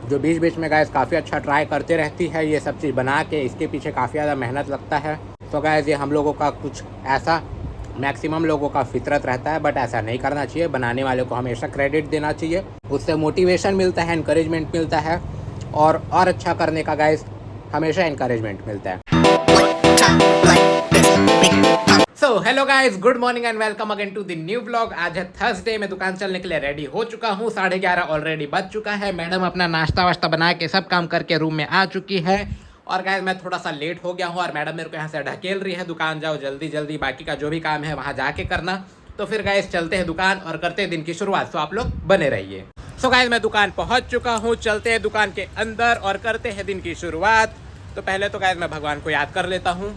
जो बीच बीच में गाइस काफ़ी अच्छा ट्राई करते रहती है ये सब चीज़ बना के। इसके पीछे काफ़ी ज़्यादा मेहनत लगता है। तो गाइस ये हम लोगों का कुछ ऐसा मैक्सिमम लोगों का फितरत रहता है, बट ऐसा नहीं करना चाहिए। बनाने वाले को हमेशा क्रेडिट देना चाहिए, उससे मोटिवेशन मिलता है, इनकरेजमेंट मिलता है और अच्छा करने का गाइस हमेशा इनकरेजमेंट मिलता है। So hello guys, good morning and welcome again to the new blog. आज है थर्सडे, मैं दुकान चलने के लिए रेडी हो चुका हूँ। 11:30 ऑलरेडी बज चुका है। मैडम अपना नाश्ता वाश्ता बना के सब काम करके रूम में आ चुकी है। और गाइस मैं थोड़ा सा लेट हो गया हूँ और मैडम मेरे को यहाँ से ढकेल रही है, दुकान जाओ जल्दी जल्दी, बाकी का जो भी काम है वहाँ जाके करना। तो फिर गाइस चलते हैं दुकान और करते हैं दिन की शुरुआत। तो आप लोग बने रहिए। सो गाइस मैं दुकान पहुँच चुका हूँ, चलते हैं दुकान के अंदर और करते हैं दिन की शुरुआत। तो पहले तो गाइस मैं भगवान को याद कर लेता हूँ,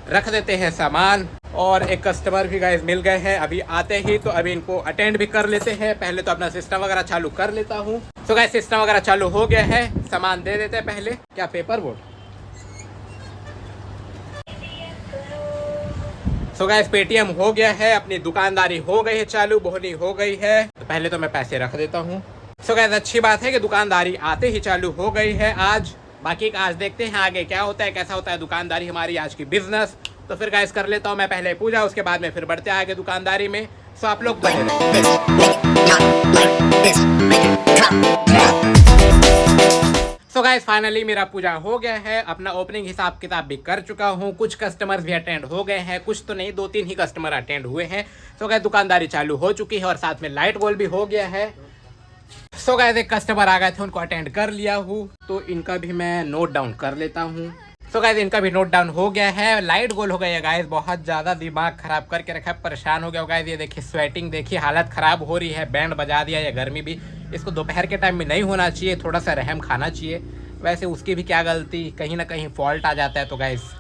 रख देते हैं सामान। और एक कस्टमर भी गाइस मिल गए हैं अभी आते ही, तो अभी इनको अटेंड भी कर लेते हैं। पहले तो अपना सिस्टम वगैरह चालू कर लेता हूँ। तो गाइस सिस्टम वगैरह चालू हो गया है, सामान दे देते हैं पहले। क्या paper board? So guys Paytm हो गया है, अपनी दुकानदारी हो गई है चालू, बोहनी हो गई है। तो पहले तो मैं पैसे रख देता हूँ। सो गाइस अच्छी बात है कि दुकानदारी आते ही चालू हो गई है आज। बाकी का आज देखते हैं आगे क्या होता है, कैसा होता है दुकानदारी हमारी आज की बिजनेस। तो फिर गाइस कर लेता हूँ मैं पहले पूजा, उसके बाद में फिर बढ़ते आगे दुकानदारी में। सो आप लोग बने रहिए। सो गाइस फाइनली मेरा पूजा हो गया है, अपना ओपनिंग हिसाब किताब भी कर चुका हूँ। कुछ कस्टमर्स भी अटेंड हो गए हैं, कुछ तो नहीं, 2-3 ही कस्टमर अटेंड हुए हैं। सो गाइस दुकानदारी चालू हो चुकी है और साथ में लाइट गोल भी हो गया है। सो गाइस एक कस्टमर आ गए थे, उनको अटेंड कर लिया हूँ, तो इनका भी मैं नोट डाउन कर लेता हूँ। सो गाइस इनका भी नोट डाउन हो गया है। लाइट गोल हो गई है गाइस, बहुत ज़्यादा दिमाग खराब करके रखा है, परेशान हो गया गाइस। ये देखिए स्वेटिंग देखिए, हालत ख़राब हो रही है। बैंड बजा दिया, ये गर्मी भी, इसको दोपहर के टाइम में नहीं होना चाहिए, थोड़ा सा रहम खाना चाहिए। वैसे उसकी भी क्या गलती, कहीं ना कहीं फॉल्ट आ जाता है। तो गाइस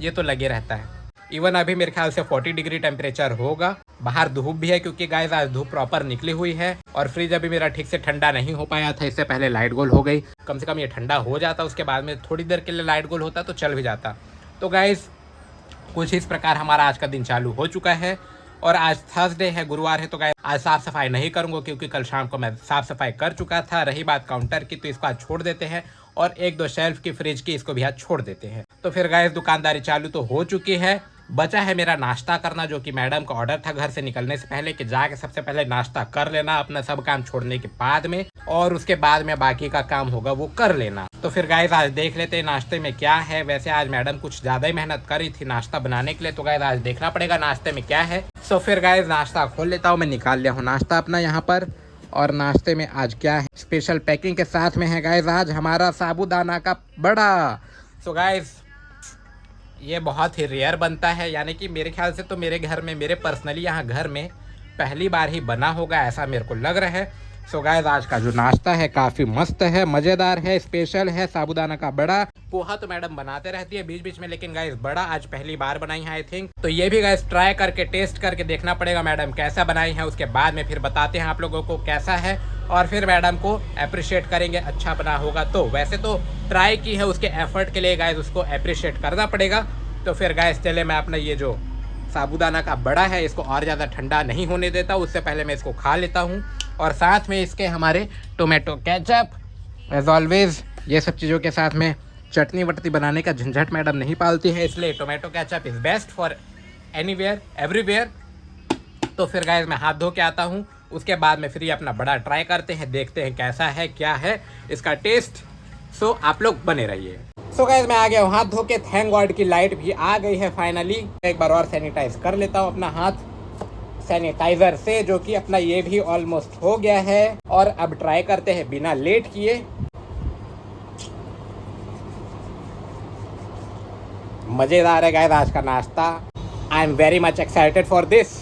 ये तो लगे रहता है। इवन अभी मेरे ख्याल से 40 डिग्री टेम्परेचर होगा। बाहर धूप भी है क्योंकि गाइस आज धूप प्रॉपर निकली हुई है। और फ्रिज अभी मेरा ठीक से ठंडा नहीं हो पाया था, इससे पहले लाइट गोल हो गई। कम से कम ये ठंडा हो जाता, उसके बाद में थोड़ी देर के लिए लाइट गोल होता तो चल भी जाता। तो गाइस कुछ इस प्रकार हमारा आज का दिन चालू हो चुका है। और आज थर्सडे है, गुरुवार है। तो गाइस आज साफ सफाई नहीं करूंगा क्योंकि कल शाम को मैं साफ सफाई कर चुका था। रही बात काउंटर की, तो इसको आज छोड़ देते हैं। और 1-2 शेल्फ की, फ्रिज की, इसको भी आज छोड़ देते हैं। तो फिर गाइस दुकानदारी चालू तो हो चुकी है। बचा है मेरा नाश्ता करना, जो कि मैडम का ऑर्डर था घर से निकलने से पहले कि जाके सबसे पहले नाश्ता कर लेना अपना सब काम छोड़ने के बाद में, और उसके बाद में बाकी का काम होगा वो कर लेना। तो फिर गाइस आज देख लेते हैं नाश्ते में क्या है। वैसे आज मैडम कुछ ज़्यादा ही मेहनत करी थी नाश्ता बनाने के लिए, तो गाइस आज देखना पड़ेगा नाश्ते में क्या है। सो फिर गाइस नाश्ता खोल लेता हूँ। मैं निकाल लिया हूँ नाश्ता अपना यहाँ पर। और नाश्ते में आज क्या है, स्पेशल पैकिंग के साथ में है गाइस आज हमारा साबूदाना का बड़ा। सो गाइस ये बहुत ही रेयर बनता है, यानी कि मेरे ख्याल से तो मेरे घर में, मेरे पर्सनली यहाँ घर में पहली बार ही बना होगा, ऐसा मेरे को लग रहा है। सो गाइस आज का जो नाश्ता है काफ़ी मस्त है, मज़ेदार है, स्पेशल है, साबूदाना का बड़ा। पोहा तो मैडम बनाते रहती है बीच बीच में, लेकिन गाइस बड़ा आज पहली बार बनाई है आई थिंक। तो ये भी गाइस ट्राई करके टेस्ट करके देखना पड़ेगा मैडम कैसा बनाई है, उसके बाद में फिर बताते हैं आप लोगों को कैसा है। और फिर मैडम को अप्रिशिएट करेंगे, अच्छा बना होगा तो। वैसे तो ट्राई की है, उसके एफर्ट के लिए गाइस उसको अप्रिशिएट करना पड़ेगा। तो फिर गाइस चले मैं अपना ये जो साबूदाना का बड़ा है इसको और ज़्यादा ठंडा नहीं होने देता, उससे पहले मैं इसको खा लेता हूँ। और साथ में इसके हमारे टोमेटो केचप, एज ऑलवेज ये सब चीज़ों के साथ में चटनी वटनी बनाने का झंझट मैडम नहीं पालती है, इसलिए tomato ketchup is best for anywhere everywhere. तो फिर गाइस मैं हाथ धो के आता हूँ, उसके बाद में फिर अपना बड़ा ट्राई करते हैं, देखते हैं कैसा है क्या है इसका टेस्ट। सो आप लोग बने रहिए। सो गाइस मैं आ गया हूँ हाथ धो के, थैंक गॉड की लाइट भी आ गई है फाइनली। एक बार और सैनिटाइज कर लेता हूँ अपना हाथ सैनिटाइजर से, जो कि अपना ये भी ऑलमोस्ट हो गया है। और अब ट्राई करते हैं बिना लेट किए। मज़ेदार है गाइस आज का नाश्ता, I am very much excited for this.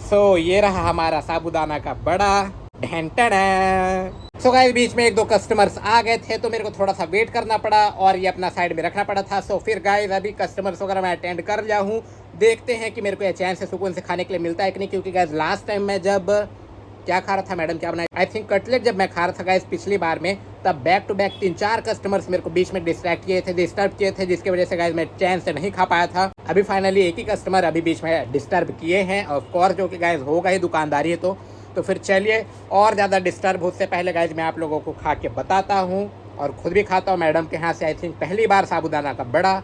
So ये रहा हमारा साबूदाना का बड़ा। सो गाइस बीच में 1-2 कस्टमर्स आ गए थे, तो मेरे को थोड़ा सा वेट करना पड़ा और ये अपना साइड में रखना पड़ा था। सो फिर गाइस अभी कस्टमर्स वगैरह मैं अटेंड कर लिया हूँ, देखते हैं कि मेरे को ये चैन से सुकून से खाने के लिए मिलता है कि नहीं। क्योंकि गाइस लास्ट टाइम मैं जब क्या खा रहा था, मैडम क्या बनाई, आई थिंक कटलेट जब मैं खा रहा था गाइस पिछली बार में, तब बैक टू बैक 3-4 कस्टमर्स मेरे को बीच में डिस्ट्रैक्ट किए थे, डिस्टर्ब किए थे, जिसकी वजह से गाइस मैं चैन से नहीं खा पाया था। अभी फाइनली एक ही कस्टमर अभी बीच में डिस्टर्ब किए हैं, ऑफ कोर्स जो कि गाइस होगा ही, दुकानदारी है तो तो फिर चलिए और ज़्यादा डिस्टर्ब होने से पहले गाइज मैं आप लोगों को खा के बताता हूँ और ख़ुद भी खाता हूँ। मैडम के यहाँ से आई थिंक पहली बार साबूदाना का बड़ा।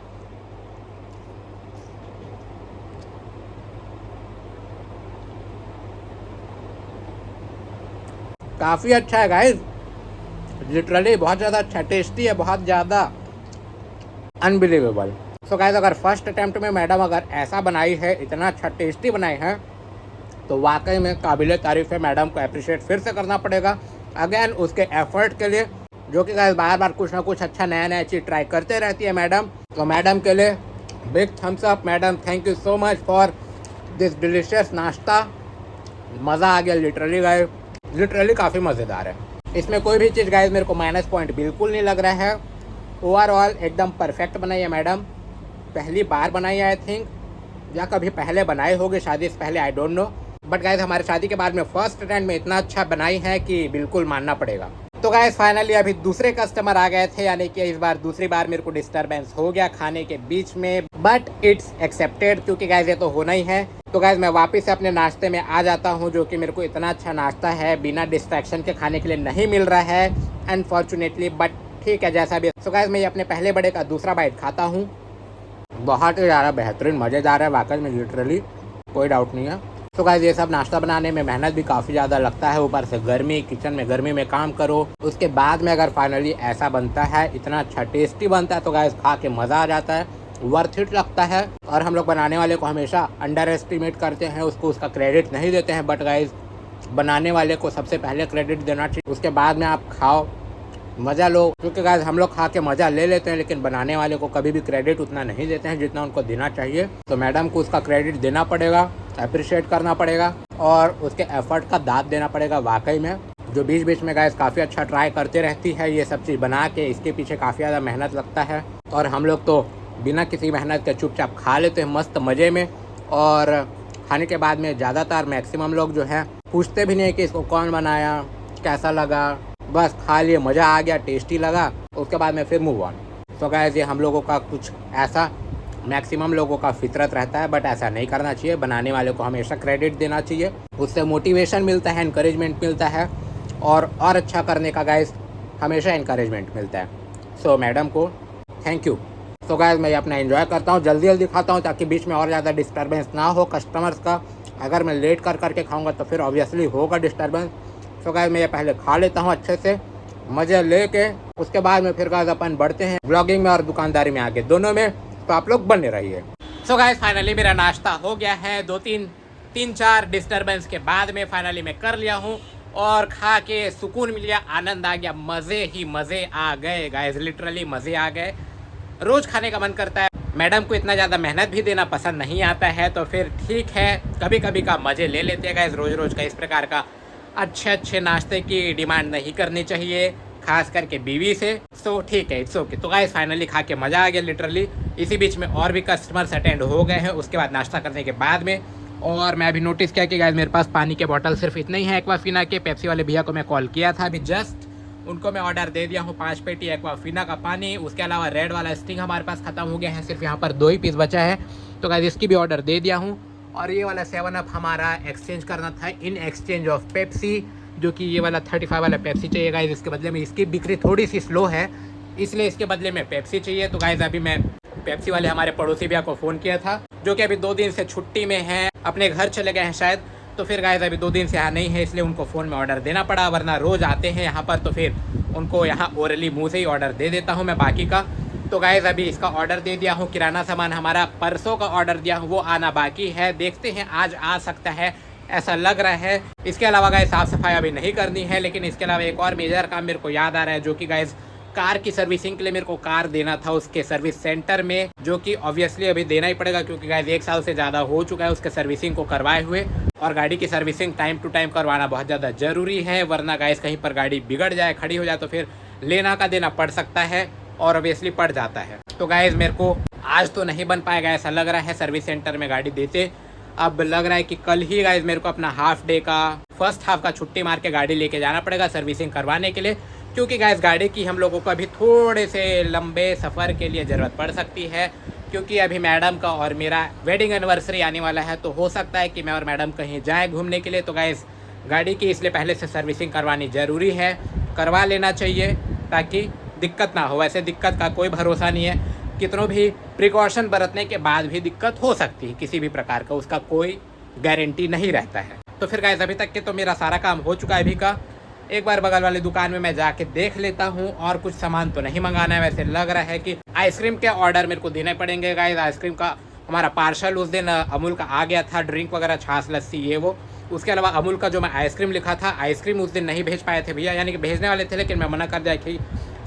काफ़ी अच्छा है गाइज, लिटरली बहुत ज़्यादा अच्छा, टेस्टी है, बहुत ज़्यादा अनबिलीवेबल। सो गाइज अगर फर्स्ट अटैम्प्ट में मैडम अगर ऐसा बनाई है, इतना अच्छा टेस्टी बनाई है, तो वाकई में काबिल तारीफ़ है। मैडम को अप्रिशिएट फिर से करना पड़ेगा अगेन उसके एफर्ट के लिए, जो कि गाइज बार बार कुछ ना कुछ अच्छा नया नया चीज़ ट्राई करते रहती है मैडम। तो मैडम के लिए big thumbs up madam, thank you so much for this delicious नाश्ता। मज़ा आ गया लिटरली गाइज, लिटरली काफ़ी मज़ेदार है। इसमें कोई भी चीज़ गाइज मेरे को माइनस पॉइंट बिल्कुल नहीं लग रहा है। ओवरऑल एकदम परफेक्ट बनाई है मैडम, पहली बार बनाई है आई थिंक, या कभी पहले बनाई होगी शादी से पहले, I don't know, but guys हमारे शादी के बाद में फर्स्ट अटेम्प्ट में इतना अच्छा बनाई है कि बिल्कुल मानना पड़ेगा। तो गाइज फाइनली अभी दूसरे कस्टमर आ गए थे, यानी कि इस बार दूसरी बार मेरे को डिस्टर्बेंस हो गया खाने के बीच में, बट इट्स एक्सेप्टेड क्योंकि गाइज ये तो होना ही है। तो गाइज मैं वापस से अपने नाश्ते में आ जाता हूँ, जो कि मेरे को इतना अच्छा नाश्ता है बिना डिस्ट्रैक्शन के खाने के लिए नहीं मिल रहा है अनफॉर्चुनेटली, बट ठीक है जैसा भी। सो गाइज मैं ये अपने पहले बड़े का दूसरा बाइट खाता हूँ, बहुत ही ज़्यादा बेहतरीन मज़ेदार है वाकई में, लिटरली कोई डाउट नहीं है। तो गाइस ये सब नाश्ता बनाने में मेहनत भी काफ़ी ज़्यादा लगता है, ऊपर से गर्मी, किचन में गर्मी में काम करो, उसके बाद में अगर फाइनली ऐसा बनता है, इतना अच्छा टेस्टी बनता है, तो गाइस खा के मज़ा आ जाता है, वर्थ इट लगता है। और हम लोग बनाने वाले को हमेशा अंडर एस्टिमेट करते हैं, उसको उसका क्रेडिट नहीं देते हैं, बट गाइस बनाने वाले को सबसे पहले क्रेडिट देना चाहिए, उसके बाद में आप खाओ, मज़ा लो। क्योंकि गाइस हम लोग खा के मज़ा ले लेते हैं, लेकिन बनाने वाले को कभी भी क्रेडिट उतना नहीं देते हैं जितना उनको देना चाहिए। तो मैडम को उसका क्रेडिट देना पड़ेगा, अप्रिशिएट करना पड़ेगा और उसके एफर्ट का दाद देना पड़ेगा वाकई में, जो बीच बीच में गाइस काफ़ी अच्छा ट्राई करते रहती है ये सब चीज़ बना के, इसके पीछे काफ़ी ज़्यादा मेहनत लगता है। और हम लोग तो बिना किसी मेहनत के चुपचाप खा लेते हैं मस्त मज़े में, और खाने के बाद में ज़्यादातर मैक्सिमम लोग जो है पूछते भी नहीं कि इसको कौन बनाया, कैसा लगा, बस खा लिए, मज़ा आ गया, टेस्टी लगा, उसके बाद में फिर मूव ऑन। तो गाइस ये हम लोगों का कुछ ऐसा मैक्सिमम लोगों का फितरत रहता है, बट ऐसा नहीं करना चाहिए, बनाने वाले को हमेशा क्रेडिट देना चाहिए, उससे मोटिवेशन मिलता है, इनकरेजमेंट मिलता है, और अच्छा करने का गाइस हमेशा इनकरेजमेंट मिलता है। सो मैडम को थैंक यू। तो गाइस मैं अपना एंजॉय करता हूँ, जल्दी जल्दी खाता हूँ ताकि बीच में और ज़्यादा डिस्टर्बेंस ना हो कस्टमर्स का। अगर मैं लेट कर करके खाऊँगा तो फिर ऑब्वियसली होगा डिस्टर्बेंस। तो गाइस मैं ये पहले खा लेता हूँ अच्छे से मज़े लेके, उसके बाद में फिर गाइस अपन बढ़ते हैं ब्लॉगिंग में और दुकानदारी में आगे, दोनों में, तो आप लोग बने रहिए। सो गाइस फाइनली मेरा नाश्ता हो गया है, तीन चार डिस्टर्बेंस के बाद में फाइनली मैं कर लिया हूँ और खा के सुकून मिल गया, आनंद आ गया, मज़े ही मज़े आ गए गाइस, लिटरली मज़े आ गए। रोज़ खाने का मन करता है, मैडम को इतना ज़्यादा मेहनत भी देना पसंद नहीं आता है, तो फिर ठीक है कभी कभी का मज़े ले लेते हैं गाइस, रोज़ रोज़ का इस प्रकार का अच्छे नाश्ते की डिमांड नहीं करनी चाहिए, खास करके बीवी से। सो ठीक है, इट्स ओके। तो गाइस फाइनली खा के मज़ा आ गया लिटरली। इसी बीच में और भी कस्टमर्स अटेंड हो गए हैं उसके बाद नाश्ता करने के बाद में, और मैं अभी नोटिस किया कि गाइस मेरे पास पानी के बॉटल सिर्फ इतने ही हैं एक्वाफिना के। पेप्सी वाले भैया को मैं कॉल किया था अभी जस्ट, उनको मैं ऑर्डर दे दिया हूँ 5 पेटी एक्वाफिना का पानी, उसके अलावा रेड वाला स्टिंग हमारे पास ख़त्म हो गया है, सिर्फ यहाँ पर 2 ही पीस बचा है, तो गाइस इसकी भी ऑर्डर दे दिया हूँ। और ये वाला 7 अप हमारा एक्सचेंज करना था इन एक्सचेंज ऑफ पेप्सी, जो कि ये वाला 35 वाला पेप्सी चाहिए गाइस, इसके बदले में इसकी बिक्री थोड़ी सी स्लो है, इसलिए इसके बदले में पेप्सी चाहिए। तो गाइस अभी मैं पेप्सी वाले हमारे पड़ोसी भैया को फ़ोन किया था, जो कि अभी 2 दिन से छुट्टी में हैं, अपने घर चले गए हैं शायद, तो फिर गाइस अभी 2 दिन से यहाँ नहीं है, इसलिए उनको फ़ोन में ऑर्डर देना पड़ा, वरना रोज़ आते हैं यहाँ पर, तो फिर उनको यहाँ ओरली मुँह से ही ऑर्डर दे देता हूँ मैं बाकी का। तो गाइस अभी इसका ऑर्डर दे दिया हूँ, किराना सामान हमारा परसों का ऑर्डर दिया हूँ वो आना बाकी है, देखते हैं आज आ सकता है ऐसा लग रहा है। इसके अलावा गाइस साफ़ सफाई अभी नहीं करनी है, लेकिन इसके अलावा एक और मेजर काम मेरे को याद आ रहा है, जो कि गाइस कार की सर्विसिंग के लिए मेरे को कार देना था उसके सर्विस सेंटर में, जो कि ऑब्वियसली अभी देना ही पड़ेगा क्योंकि गाइस 1 साल से ज़्यादा हो चुका है उसके सर्विसिंग को करवाए हुए, और गाड़ी की सर्विसिंग टाइम टू टाइम करवाना बहुत ज़्यादा ज़रूरी है, वरना गाइस कहीं पर गाड़ी बिगड़ जाए, खड़ी हो जाए, तो फिर लेना का देना पड़ सकता है, और ऑब्वियसली पड़ जाता है। तो गाइस मेरे को आज तो नहीं बन पाएगा ऐसा लग रहा है सर्विस सेंटर में गाड़ी देते, अब लग रहा है कि कल ही गाइस मेरे को अपना हाफ डे का फर्स्ट हाफ का छुट्टी मार के गाड़ी लेके जाना पड़ेगा सर्विसिंग करवाने के लिए, क्योंकि गाइस गाड़ी की हम लोगों को अभी थोड़े से लंबे सफ़र के लिए ज़रूरत पड़ सकती है, क्योंकि अभी मैडम का और मेरा वेडिंग एनिवर्सरी आने वाला है, तो हो सकता है कि मैं और मैडम कहीं जाएँ घूमने के लिए। तो गाइस गाड़ी की, इसलिए पहले से सर्विसिंग करवानी ज़रूरी है, करवा लेना चाहिए ताकि दिक्कत ना हो। वैसे दिक्कत का कोई भरोसा नहीं है, कितनों भी प्रिकॉशन बरतने के बाद भी दिक्कत हो सकती है किसी भी प्रकार का, उसका कोई गारंटी नहीं रहता है। तो फिर गाइस अभी तक के तो मेरा सारा काम हो चुका है अभी का। एक बार बगल वाली दुकान में मैं जाके देख लेता हूँ, और कुछ सामान तो नहीं मंगाना है। वैसे लग रहा है कि आइसक्रीम के ऑर्डर मेरे को देने पड़ेंगे गाइस। आइसक्रीम का हमारा पार्सल उस दिन अमूल का आ गया था, ड्रिंक वगैरह, छाछ, लस्सी, ये वो। उसके अलावा अमूल का जो मैं आइसक्रीम लिखा था, आइसक्रीम उस दिन नहीं भेज पाए थे भैया, यानी कि भेजने वाले थे लेकिन मैं मना कर दिया कि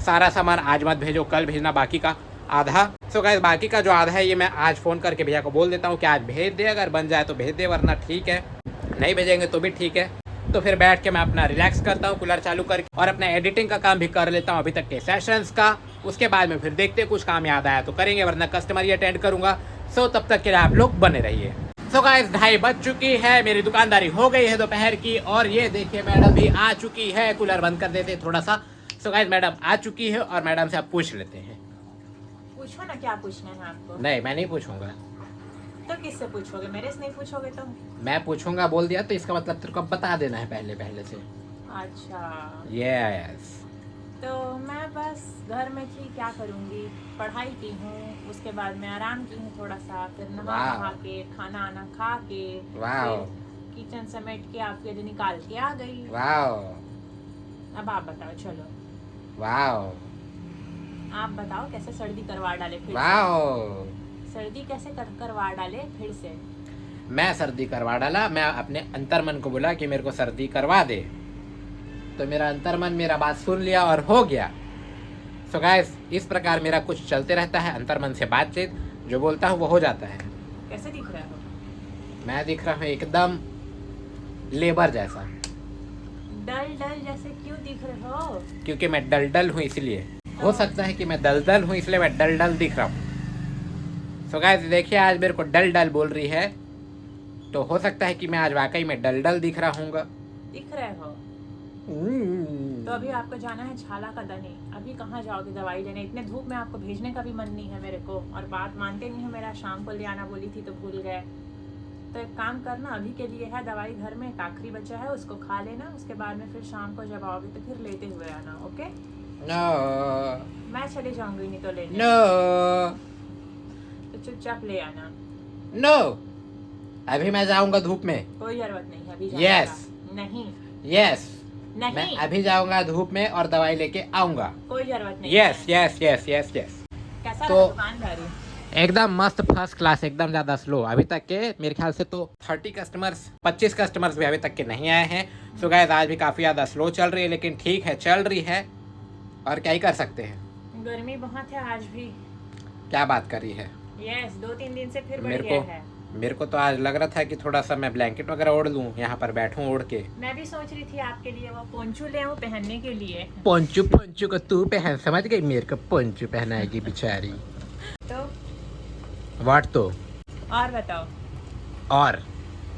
सारा सामान आज मत भेजो, कल भेजना बाकी का आधा। सो गाइस बाकी का जो आधा है ये मैं आज फ़ोन करके भैया को बोल देता हूँ कि आज भेज दे, अगर बन जाए तो भेज दे, वरना ठीक है, नहीं भेजेंगे तो भी ठीक है। तो फिर बैठ के मैं अपना रिलैक्स करता हूँ कूलर चालू करके, और अपना एडिटिंग का काम भी कर लेता हूँ अभी तक के सेशंस का। उसके बाद में फिर देखते कुछ काम याद आया तो करेंगे, वरना कस्टमर ही अटेंड करूँगा। सो तब तक के लिए आप लोग बने रहिए। सो गाइस 2:30 बज चुकी है, मेरी दुकानदारी हो गई है दोपहर की, और ये देखिए मैडम भी आ चुकी है। कूलर बंद कर देते थोड़ा सा। सो गाइस मैडम आ चुकी है, और मैडम से आप पूछ लेते हैं। पूछो ना, क्या पूछना है आपको? नहीं, मैं नहीं पूछूंगा। तो किससे पूछोगे? मेरे से नहीं पूछोगे तो? मैं पूछूंगा बोल दिया तो इसका मतलब तेरे को बता देना है पहले से। अच्छा यस। तो मैं बस घर में थी, क्या करूँगी, पढ़ाई की हूँ, उसके बाद मैं आराम की हूँ थोड़ा सा, फिर नहा खा के खाना आना खा के फिर किचन समेट के आपके लिए निकाल के आ गई। अब आप बताओ, चलो आप बताओ कैसे सर्दी करवा डाले फिर से? सर्दी कैसे करवा डाले फिर से? मैं सर्दी करवा डाला, मैं अपने अंतर्मन को बोला कि मेरे को सर्दी करवा दे, तो मेरा अंतर्मन मेरा बात सुन लिया और हो गया। सो गाइस इस प्रकार मेरा कुछ चलते रहता है, अंतर्मन से बातचीत, जो बोलता हूँ वो हो जाता है। कैसे दिख रहा हो? मैं दिख रहा हूँ एकदम लेबर जैसा। डल जैसे क्यों दिख रहे हो? क्योंकि मैं डल हूँ इसलिए। हो सकता है कि मैं दलदल हूँ इसलिए मैं डल दिख रहा हूँ। सो गाइस देखिए आज मेरे को डल बोल रही है, तो हो सकता है कि मैं आज वाकई में डल दिख रहा हूँ। दिख रहे हो? तो अभी आपको जाना है छाला का दनी। अभी कहाँ जाओगे दवाई लेने? इतने धूप में आपको भेजने का भी मन नहीं है मेरे को, और बात मानते नहीं हो मेरा। शाम को ले आना बोली थी तो भूल गए। तो एक काम करना, अभी के लिए है दवाई घर में, एक आखिरी बचा है, उसको खा लेना, उसके बाद में फिर शाम को जब आओगे तो फिर लेते हुए आना। ओके? नो, मैं चली जाऊंगी नहीं तो लेने। नो, तो चुपचाप ले आना। नो, अभी मैं जाऊंगा धूप में। कोई जरूरत नहीं है अभी जाने Yes. का। नहीं यस, नहीं, मैं अभी जाऊंगा धूप में और दवाई लेके आऊंगा। कोई जरूरत नहीं। Yes yes yes yes yes. कैसा तो लगा दुकानदारी? एकदम मस्त, फर्स्ट क्लास, एकदम ज़्यादा स्लो। अभी तक के मेरे ख्याल से तो 30 कस्टमर्स, 25 कस्टमर्स भी अभी तक के नहीं आए हैं। सो गाइस आज भी काफ़ी ज़्यादा स्लो चल रही है, लेकिन ठीक है, चल रही है, और क्या ही कर सकते हैं। गर्मी बहुत है आज भी। क्या बात कर रही है? यस, 2-3 दिन से फिर बढ़ मेरे गया को है। मेरे को तो आज लग रहा था कि थोड़ा सा मैं ब्लैंकेट वगैरह ओढ़ लूँ, यहाँ पर बैठूँ ओढ़ के। मैं भी सोच रही थी आपके लिए वो पोंचू ले आऊं पहनने के लिए। पोंचू को तू पहन, समझ गई? मेरे को पोंचू पहनाएगी बेचारी। तो वाट तो और बताओ, और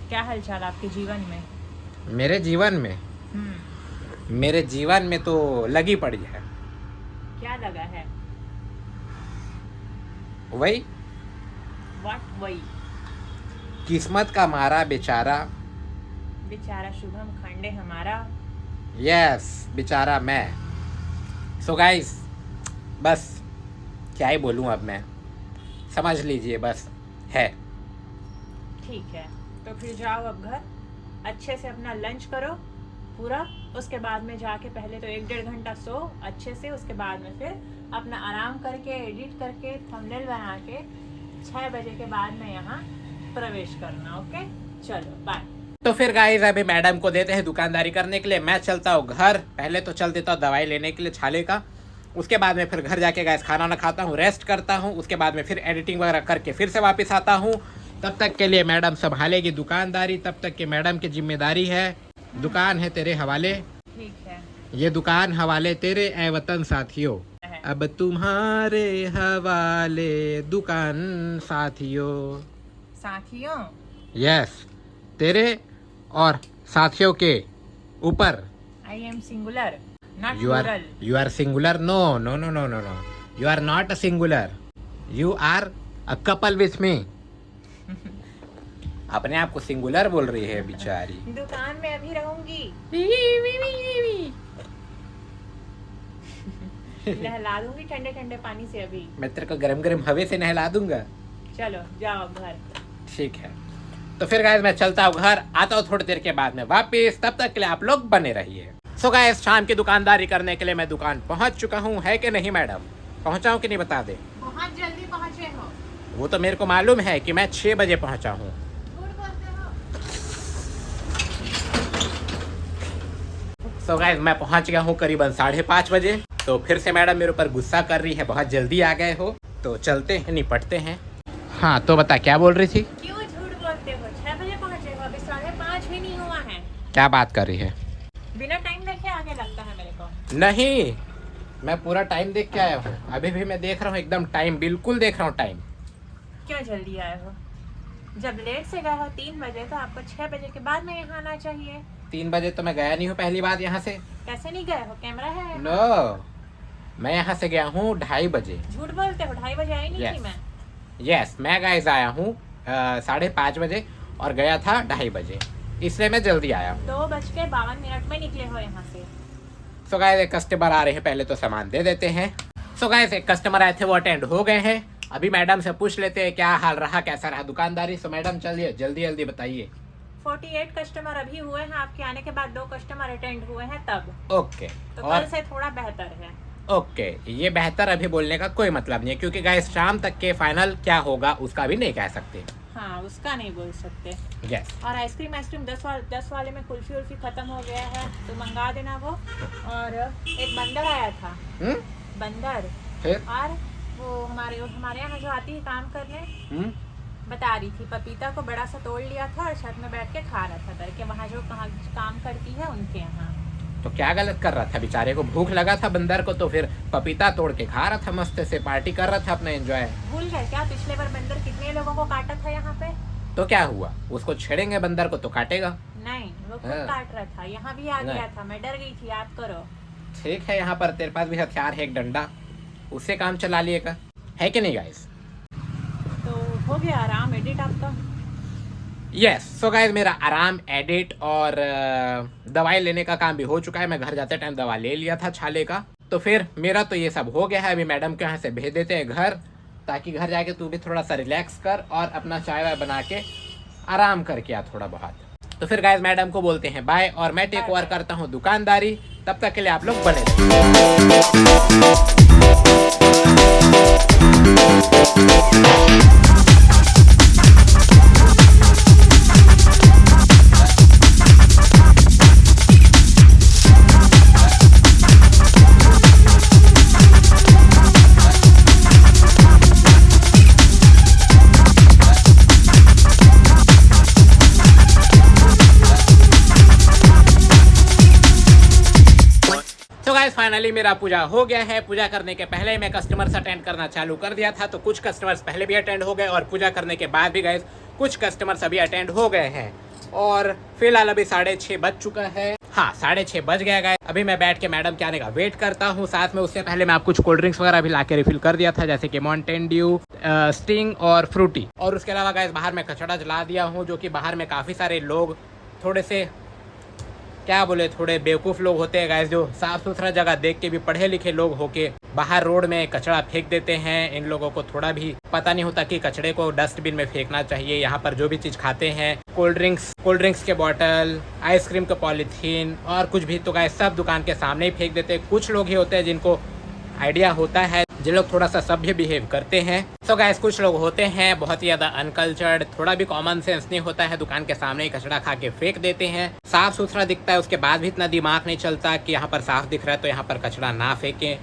क्या हालचाल आपके जीवन में? मेरे जीवन में, मेरे जीवन में तो लगी पड़ी है। क्या लगा है? वही वही किस्मत का मारा बेचारा। बेचारा शुभम खंडे हमारा। यस, बेचारा मैं। सो गाइस बस क्या ही बोलूँ अब मैं, समझ लीजिए बस है। ठीक है, तो फिर जाओ अब घर, अच्छे से अपना लंच करो पूरा, उसके बाद में जाके पहले तो 1-1.5 घंटा सो अच्छे से, उसके बाद में फिर अपना आराम करके एडिट करके थंबनेल बना के 6 बजे के बाद में यहाँ प्रवेश करना। ओके, चलो बाय। तो फिर गाइस अभी मैडम को देते हैं दुकानदारी करने के लिए, मैं चलता हूँ घर। पहले तो चल देता हूँ दवाई लेने के लिए छाले का, उसके बाद में फिर घर जाके गाइस खाना ना खाता हूँ, रेस्ट करता हूँ, उसके बाद में फिर एडिटिंग वगैरह करके फिर से वापस आता हूँ। तब तक के लिए मैडम संभालेगी दुकानदारी, तब तक के मैडम की जिम्मेदारी है। दुकान है तेरे हवाले, ठीक है, ये दुकान हवाले तेरे ए वतन साथियों, अब तुम्हारे हवाले दुकान साथियों। साथियों? यस, तेरे और साथियों के ऊपर। I am singular not You are plural. you are singular. No. You are not a singular. You are a couple with me. अपने आप को सिंगुलर बोल रही है बेचारी। दुकान में अभी रहूंगी, नहला दूंगी ठंडे ठंडे पानी से अभी। मैं तेरे को गरम गरम हवे से नहला दूंगा। चलो जाओ घर। ठीक है, तो फिर गाइस मैं चलता हूँ घर, आता हूँ थोड़ी देर के बाद में वापिस, तब तक के लिए आप लोग बने रहिए। सो गाइस शाम की दुकानदारी करने के लिए मैं दुकान पहुँच चुका हूँ, है कि नहीं मैडम? पहुँचा हूँ कि नहीं बता दे। बहुत जल्दी पहुँचे हो। वो तो मेरे को मालूम है कि मैं 6 बजे पहुँचा हूँ। सो गाइस मैं पहुँच गया हूँ करीबन 5:30 बजे। तो फिर से मैडम मेरे ऊपर गुस्सा कर रही है, बहुत जल्दी आ गए हो। तो चलते हैं, निपटते हैं। हाँ तो बता, क्या बोल रही थी? क्यों झूठ बोलते हो? 6 बजे पहुँचे हो, अभी 5:30 भी नहीं हुआ है। क्या बात कर रही है? बिना टाइम देखे आगे लगता है मेरे को। नहीं, मैं पूरा टाइम देख के आया हूँ। अभी भी मैं देख रहा हूँ एकदम टाइम, बिल्कुल देख रहा हूँ टाइम। क्यों जल्दी आए हो? जब लेट से गए हो 3 बजे, तो आपको 6 बजे के बाद में यहाँ आना चाहिए। 3 बजे तो मैं गया नहीं हूँ पहली बात यहाँ से। कैसे नहीं गए हो? कैमरा है। नो, मैं यहाँ से गया हूँ 2:30 बजे। झूठ बोलते हो, 2:30 बजे आई नहीं Yes. थी मैं। यस, मैं गाइस आया हूँ 5:30 बजे और गया था 2:30 बजे, इसलिए मैं जल्दी आया हूँ। 2:52 में निकले हो यहाँ से। सो गाइस एक कस्टमर आ रहे हैं, पहले तो सामान दे देते हैं। सो गाइस एक कस्टमर आए थे, वो अटेंड हो गए हैं। अभी मैडम से पूछ लेते हैं क्या हाल रहा, कैसा रहा दुकानदारी। सो मैडम चलिए जल्दी जल्दी बताइए। 48 कस्टमर अभी हुए हैं, आपके आने के बाद 2 कस्टमर अटेंड हुए हैं तब। ओके, तो और कल से थोड़ा बेहतर है। ओके, ये बेहतर अभी बोलने का कोई मतलब नहीं है, क्योंकि गाइस शाम तक के फाइनल क्या होगा उसका भी नहीं कह सकते। हाँ, उसका नहीं बोल सकते। यस। और आइसक्रीम 10 वाले में कुल्फी उल्फी खत्म हो गया है, तो मंगा देना वो। और एक बंदर आया था। बंदर। फिर और वो हमारे यहाँ जो आती है काम करने, बता रही थी पपीता को बड़ा सा तोड़ लिया था और छत में बैठ के खा रहा था करके, वहाँ जो काम करती है उनके यहाँ। तो क्या गलत कर रहा था? बेचारे को भूख लगा था बंदर को, तो फिर पपीता तोड़ के खा रहा था, मस्त से पार्टी कर रहा था अपना एंजॉय। भूल गए क्या पिछले बार बंदर कितने लोगों को काटा था यहाँ पे? तो क्या हुआ, उसको छेड़ेंगे बंदर को तो काटेगा। नहीं, वो खुद हाँ। काट रहा था, यहाँ भी आ गया था, मैं डर गई थी, याद करो। ठीक है, यहाँ पर तेरे पास भी हथियार है, एक डंडा, उससे काम चला लिएगा, है कि नहीं गाइस? तो हो गया आराम एडिट आपका? यस। सो गाइस मेरा आराम एडिट और दवाई लेने का काम भी हो चुका है। मैं घर जाते टाइम दवा ले लिया था छाले का। तो फिर मेरा तो ये सब हो गया है। अभी मैडम के यहाँ से भेज देते हैं घर, ताकि घर जाके तू भी थोड़ा सा रिलैक्स कर और अपना चाय वाय बना के आराम करके आ थोड़ा बहुत। तो फिर गाइस मैडम को बोलते हैं बाय, और मैं टेक ओवर करता हूँ दुकानदारी। तब तक के लिए आप लोग बने रहिए। तो गाइस फाइनली मेरा पूजा हो गया है। पूजा करने के पहले ही मैं कस्टमर्स अटेंड करना चालू कर दिया था, तो कुछ कस्टमर्स पहले भी अटेंड हो गए और पूजा करने के बाद भी गाइस कुछ कस्टमर्स अभी अटेंड हो गए हैं। और फिलहाल अभी 6:30 बज चुका है। हाँ, 6:30 बज गया गाइस। अभी मैं बैठ के मैडम के आने का वेट करता हूँ। साथ में उससे पहले मैं आप कुछ कोल्ड ड्रिंक्स वगैरह भी ला के रिफिल कर दिया था, जैसे कि माउंटेन ड्यू, स्टिंग और फ्रूटी। और उसके अलावा गाइस बाहर में कचड़ा जला दिया हूँ, जो कि बाहर में काफ़ी सारे लोग थोड़े से क्या बोले, थोड़े बेवकूफ़ लोग होते हैं गाइस, जो साफ़ सुथरा जगह देख के भी पढ़े लिखे लोग होके बाहर रोड में कचरा फेंक देते हैं। इन लोगों को थोड़ा भी पता नहीं होता कि कचड़े को डस्टबिन में फेंकना चाहिए। यहाँ पर जो भी चीज़ खाते हैं, कोल्ड ड्रिंक्स के बॉटल, आइसक्रीम के पॉलीथीन और कुछ भी, तो गाइस सब दुकान के सामने ही फेंक देते हैं। कुछ लोग ही होते हैं जिनको आइडिया होता है, जिन लोग थोड़ा सा सभ्य बिहेव करते हैं। तो गाइस कुछ लोग होते हैं बहुत ही ज़्यादा अनकल्चर्ड, थोड़ा भी कॉमन सेंस नहीं होता है, दुकान के सामने ही कचरा खा के फेंक देते हैं। साफ सुथरा दिखता है, उसके बाद भी इतना दिमाग नहीं चलता कि यहाँ पर साफ दिख रहा है तो यहाँ पर कचरा ना फेंकें,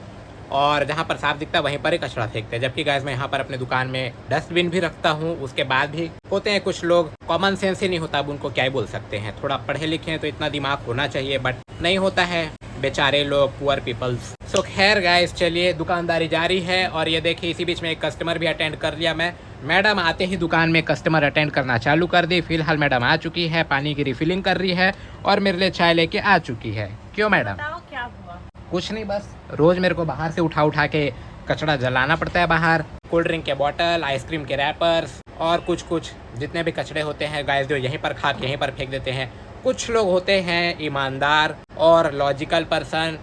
और जहाँ पर साफ दिखता है वहीं पर ही कचरा फेंकते हैं। जबकि गाइस मैं यहाँ पर अपने दुकान में डस्टबिन भी रखता हूँ, उसके बाद भी होते हैं कुछ लोग कॉमन सेंस ही नहीं होता। अब उनको क्या ही बोल सकते हैं, थोड़ा पढ़े लिखे हैं तो इतना दिमाग होना चाहिए, बट नहीं होता है, बेचारे लोग, पुअर पीपल्स। सो खैर गाइस चलिए, दुकानदारी जारी है। और ये देखिए इसी बीच में एक कस्टमर भी अटेंड कर लिया मैं। मैडम आते ही दुकान में कस्टमर अटेंड करना चालू कर दी। फिलहाल मैडम आ चुकी है, पानी की रिफिलिंग कर रही है और मेरे लिए चाय लेके आ चुकी है। क्यों मैडम? बताओ क्या हुआ? कुछ नहीं, बस रोज मेरे को बाहर से उठा के कचड़ा जलाना पड़ता है बाहर। कोल्ड ड्रिंक के बॉटल, आइसक्रीम के रैपर्स और कुछ कुछ जितने भी कचड़े होते हैं गाइस जो यहीं पर खा के यहीं पर फेंक देते हैं। कुछ लोग होते हैं ईमानदार और लॉजिकल पर्सन,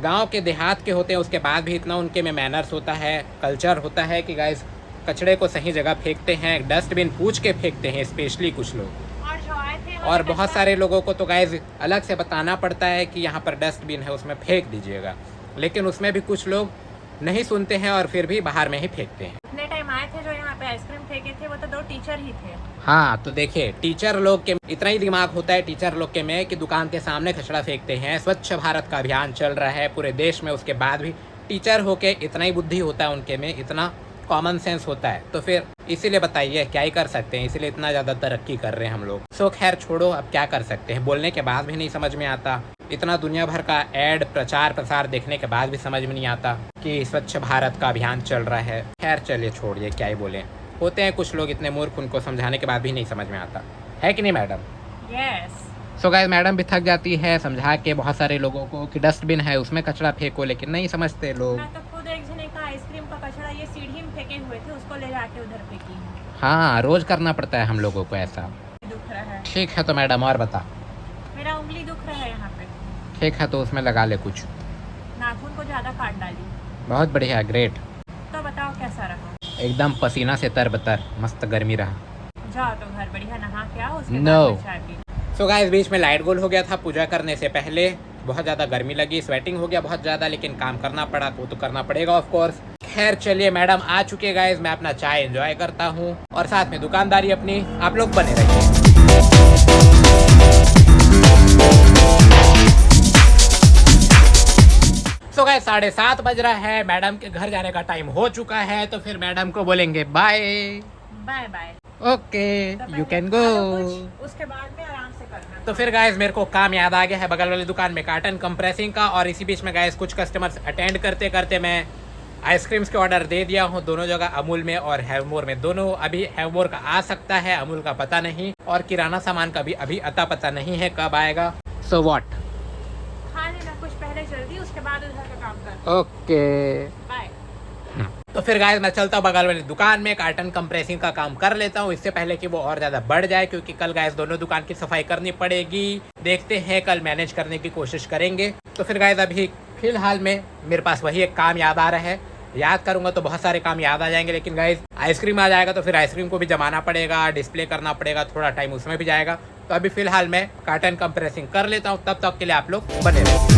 गांव के देहात के होते हैं, उसके बाद भी इतना उनके में मैनर्स होता है, कल्चर होता है कि गाइस कचड़े को सही जगह फेंकते हैं, डस्टबिन पूछ के फेंकते हैं, स्पेशली कुछ लोग। और जो आए थे और बहुत सारे लोगों को तो गाइस अलग से बताना पड़ता है कि यहाँ पर डस्टबिन है उसमें फेंक दीजिएगा, लेकिन उसमें भी कुछ लोग नहीं सुनते हैं और फिर भी बाहर में ही फेंकते हैं। इतने टाइम आए थे जो यहाँ पे आइसक्रीम फेंके थे वो तो 2 टीचर ही थे। हाँ तो देखिए टीचर लोग के इतना ही दिमाग होता है टीचर लोग के में कि दुकान के सामने कचरा फेंकते हैं। स्वच्छ भारत का अभियान चल रहा है पूरे देश में, उसके बाद भी टीचर होके इतना ही बुद्धि होता है उनके में, इतना कॉमन सेंस होता है। तो फिर इसीलिए बताइए क्या ही कर सकते हैं, इसीलिए इतना ज़्यादा तरक्की कर रहे हैं हम लोग। सो खैर छोड़ो, अब क्या कर सकते हैं, बोलने के बाद भी नहीं समझ में आता, इतना दुनिया भर का एड प्रचार प्रसार देखने के बाद भी समझ में नहीं आता कि स्वच्छ भारत का अभियान चल रहा है। खैर चलिए छोड़िए, क्या ही बोले, होते हैं कुछ लोग इतने मूर्ख, उनको समझाने के बाद भी नहीं समझ में आता है कि नहीं madam? Yes. So guys madam भी थक जाती है समझा के बहुत सारे लोगों को कि डस्टबिन है उसमें कचरा फेंको, लेकिन नहीं समझते लोग। मैं तो खुद एक जने का आइसक्रीम का कचरा ये सीढ़ी में फेंके हुए थे, उसको ले जाके उधर फेंकी हूँ। हाँ रोज करना पड़ता है हम लोगों को ऐसा। दुख रहा है। ठीक है तो मैडम और बता। मेरा उंगली दुख रहा है यहाँ पे। ठीक है तो उसमें लगा ले कुछ। नाखून को ज्यादा काट डाली। बहुत बढ़िया, ग्रेट। तो बताओ कैसा रहा? एकदम पसीना से तरबतर, मस्त गर्मी रहा। जाओ तो घर बढ़िया नहा के आओ, उसके No. बाद में चाय पी। सो गाइस बीच में लाइट गोल हो गया था पूजा करने से पहले, बहुत ज़्यादा गर्मी लगी, स्वेटिंग हो गया बहुत ज़्यादा, लेकिन काम करना पड़ा, वो तो करना पड़ेगा ऑफ कोर्स। खैर चलिए मैडम आ चुके गाइस, मैं अपना चाय एंजॉय करता हूँ और साथ में दुकानदारी अपनी, आप लोग बने रहिए। सो गाइस 7:30 बज रहा है, मैडम के घर जाने का टाइम हो चुका है, तो फिर मैडम को बोलेंगे बाय। Bye bye. ओके तो यू पहले कैन खा लो गो। कुछ, उसके बाद में आराम से करना। तो फिर गाइस मेरे को काम याद आ गया है बगल वाली दुकान में कार्टन कंप्रेसिंग का, और इसी बीच में गाइस कुछ कस्टमर्स अटेंड करते करते मैं आइसक्रीम्स के ऑर्डर दे दिया हूँ दोनों जगह, अमूल में और हैवमोर में दोनों। अभी हैवमोर का आ सकता है, अमूल का पता नहीं, और किराना सामान का भी अभी अता पता नहीं है कब आएगा। सो व्हाट, खा लेना कुछ पहले जल्दी, उसके बाद उधर का काम कर। Okay bye. तो फिर गाइस मैं चलता हूँ बगल वाली दुकान में, कार्टन कंप्रेसिंग का काम कर लेता हूँ इससे पहले कि वो और ज़्यादा बढ़ जाए, क्योंकि कल गाइस दोनों दुकान की सफाई करनी पड़ेगी। देखते हैं, कल मैनेज करने की कोशिश करेंगे। तो फिर गाइस अभी फिलहाल में मेरे पास वही एक काम याद आ रहा है, याद करूंगा तो बहुत सारे काम याद आ जाएंगे, लेकिन गाइस आइसक्रीम आ जाएगा तो फिर आइसक्रीम को भी जमाना पड़ेगा, डिस्प्ले करना पड़ेगा, थोड़ा टाइम उसमें भी जाएगा। तो अभी फिलहाल मैं कार्टन कंप्रेसिंग कर लेता हूँ, तब तक के लिए आप लोग बने रहिए।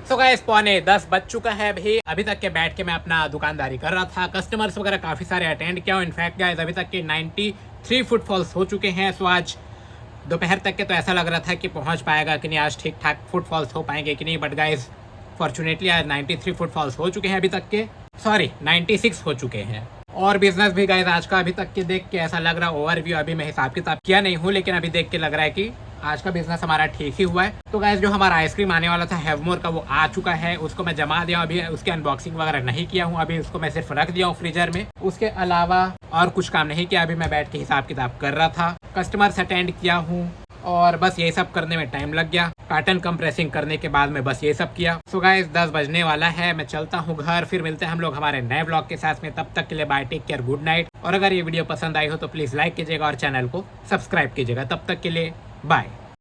तो गाइस 9:45 बज चुका है, अभी तक के बैठ के मैं अपना दुकानदारी कर रहा था, कस्टमर्स वगैरह काफ़ी सारे अटेंड किया हूँ। इनफैक्ट गाइस अभी तक के 93 फुटफॉल्स हो चुके हैं। सो आज दोपहर तक के तो ऐसा लग रहा था कि पहुंच पाएगा कि नहीं, आज ठीक ठाक फुटफॉल्स हो पाएंगे कि नहीं, बट गाइस फॉर्चुनेटली आज 93 फुटफॉल्स हो चुके हैं अभी तक के, सॉरी 96 हो चुके हैं। और बिजनेस भी गाइस आज का अभी तक के देख के ऐसा लग रहा है, ओवरव्यू अभी मैं हिसाब किताब किया नहीं हूँ, लेकिन अभी देख के लग रहा है कि आज का बिजनेस हमारा ठीक ही हुआ है। तो गाइस जो हमारा आइसक्रीम आने वाला था हैवमोर का, वो आ चुका है, उसको मैं जमा दिया, अभी उसके अनबॉक्सिंग वगैरह नहीं किया हूँ, अभी उसको मैं सिर्फ रख दिया हूँ फ्रीजर में। उसके अलावा और कुछ काम नहीं किया, अभी मैं बैठ के हिसाब किताब कर रहा था, कस्टमर्स अटेंड किया हूँ, और बस यही सब करने में टाइम लग गया। कार्टन कंप्रेसिंग करने के बाद में बस ये सब किया। सो गाइस 10 बजने वाला है, मैं चलता हूँ घर, फिर मिलते हैं हम लोग हमारे नए ब्लॉग के साथ में। तब तक के लिए bye, take care, good night. और अगर ये वीडियो पसंद आई हो तो प्लीज़ लाइक कीजिएगा और चैनल को सब्सक्राइब कीजिएगा। तब तक के लिए बाय।